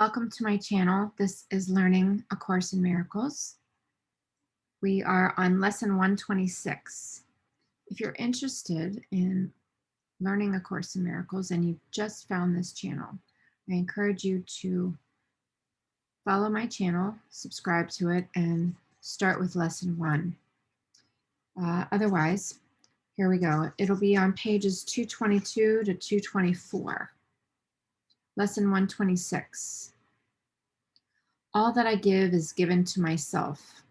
Welcome to my channel. This is Learning A Course in Miracles. We are on lesson 126. If you're interested in learning A Course in Miracles and you've just found this channel, I encourage you to follow my channel, subscribe to it, and start with lesson 1. Otherwise, here we go. It'll be on pages 222 to 224. Lesson 126. All that I give is given to myself.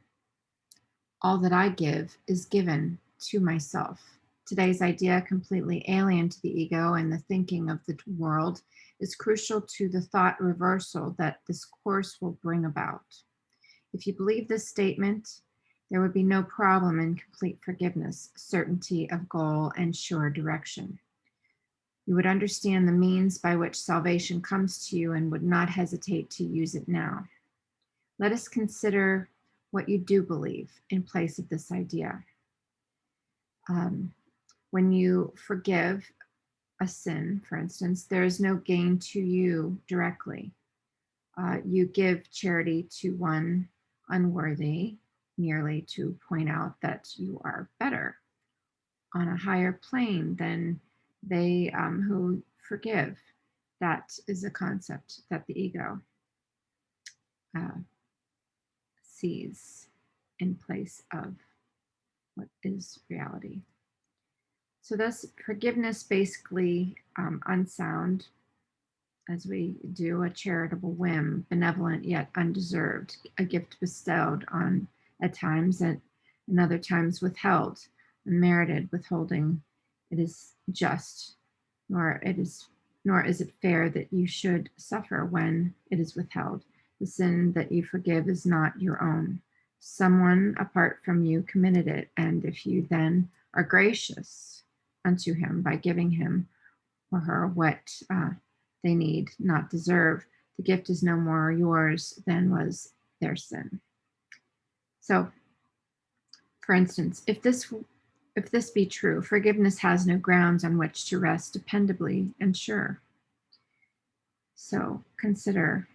All that I give is given to myself. Today's idea, completely alien to the ego and the thinking of the world, is crucial to the thought reversal that this course will bring about. If you believe this statement, there would be no problem in complete forgiveness, certainty of goal, and sure direction. You would understand the means by which salvation comes to you and would not hesitate to use it now. Let us consider what you do believe in place of this idea. When you forgive a sin, for instance, there is no gain to you directly. You give charity to one unworthy merely to point out that you are better on a higher plane than they who forgive. That is a concept that the ego sees in place of what is reality. So thus, forgiveness basically unsound, as we do, a charitable whim, benevolent yet undeserved, a gift bestowed on at times and other times withheld, unmerited withholding. It is just, nor is it fair that you should suffer when it is withheld. The sin that you forgive is not your own. Someone apart from you committed it, and if you then are gracious unto him by giving him or her what they need, not deserve, the gift is no more yours than was their sin. So, for instance, if this be true, forgiveness has no grounds on which to rest dependably and sure. So consider,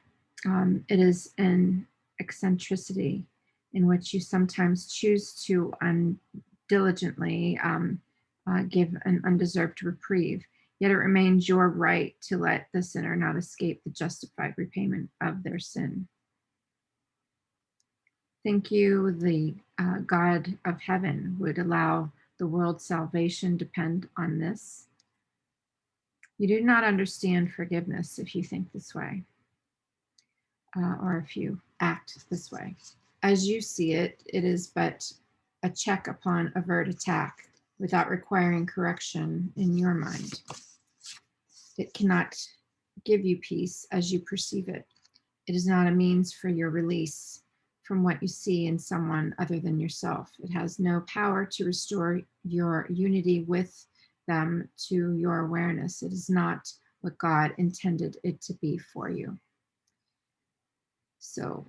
it is an eccentricity in which you sometimes choose to diligently give an undeserved reprieve, yet it remains your right to let the sinner not escape the justified repayment of their sin. Think you the God of heaven would allow the world's salvation depend on this? You do not understand forgiveness if you think this way, or if you act this way. As you see it, it is but a check upon overt attack without requiring correction in your mind. It cannot give you peace as you perceive it. It is not a means for your release from what you see in someone other than yourself. It has no power to restore your unity with them to your awareness. It is not what God intended it to be for you. So,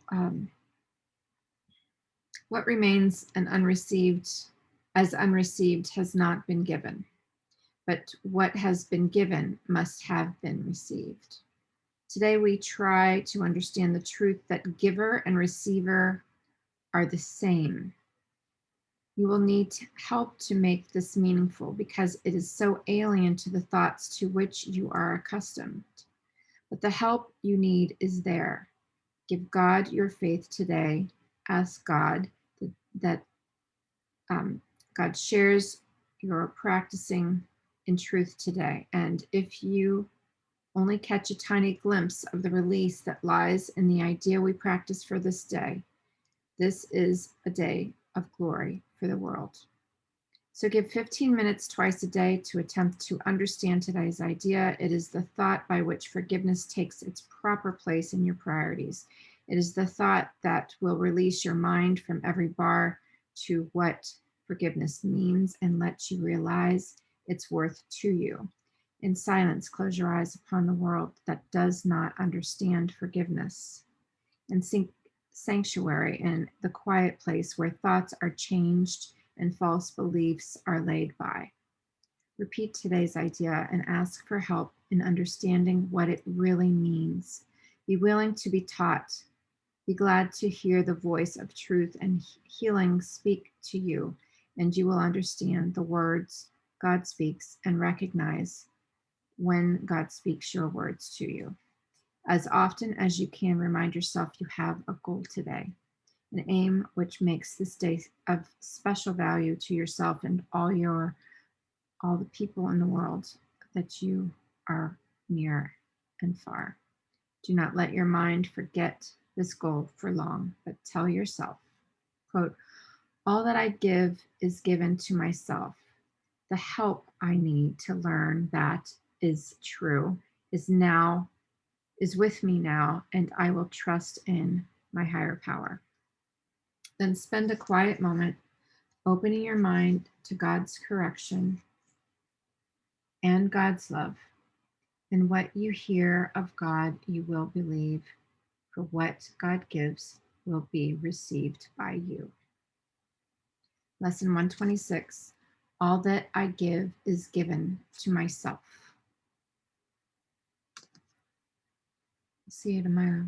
what remains as unreceived has not been given, but what has been given must have been received. Today we try to understand the truth that giver and receiver are the same. You will need help to make this meaningful because it is so alien to the thoughts to which you are accustomed. But the help you need is there. Give God your faith today. Ask God that God shares your practicing in truth today. And if you only catch a tiny glimpse of the release that lies in the idea we practice for this day, this is a day of glory for the world. So give 15 minutes twice a day to attempt to understand today's idea. It is the thought by which forgiveness takes its proper place in your priorities. It is the thought that will release your mind from every bar to what forgiveness means and let you realize its worth to you. In silence, close your eyes upon the world that does not understand forgiveness, and seek sanctuary in the quiet place where thoughts are changed and false beliefs are laid by. Repeat today's idea and ask for help in understanding what it really means. Be willing to be taught. Be glad to hear the voice of truth and healing speak to you, and you will understand the words God speaks and recognize when God speaks your words to you. As often as you can, remind yourself you have a goal today, an aim which makes this day of special value to yourself and all the people in the world that you are near and far. Do not let your mind forget this goal for long, but tell yourself, quote, all that I give is given to myself. The help I need to learn that is true is with me now, and I will trust in my higher power. Then spend a quiet moment opening your mind to God's correction and God's love. And what you hear of God, you will believe, for what God gives will be received by you. Lesson 126. All that I give is given to myself. See you tomorrow.